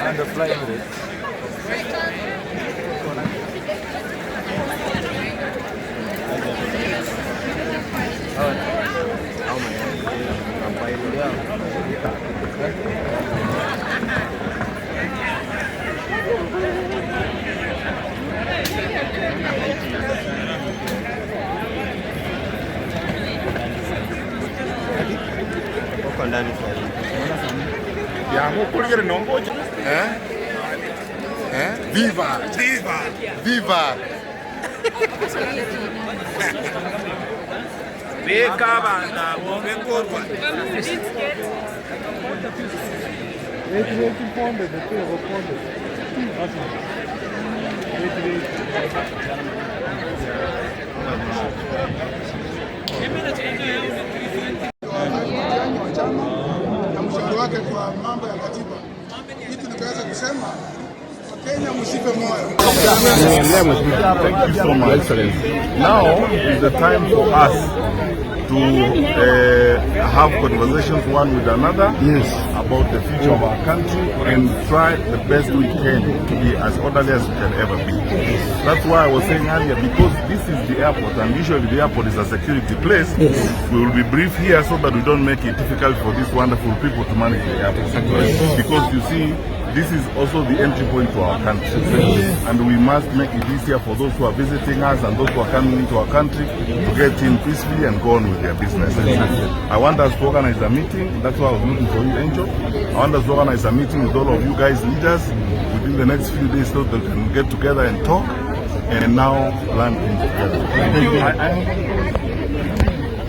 And the flying rate. Ya, ¿cómo quiere no? Viva, viva, viva. wake kwa mambo ya katiba. Kitu nikaweza kusema Wakenya msife moyo. Thank you so much. Now is the time for us to have conversations one with another about the future of our country and try the best we can to be as orderly as we can ever be. That's why I was saying earlier, because this is the airport and usually the airport is a security place, we will be brief here so that we don't make it difficult for these wonderful people to manage the airport. Because you see, this is also the entry point to our country, and we must make it easier for those who are visiting us and those who are coming into our country to get in peacefully and go on with their business. I want us to organize a meeting. That's why I was looking for you, Angel. I want us to organize a meeting with all of you guys, leaders, within the next few days so that we can get together and talk and now plan things together.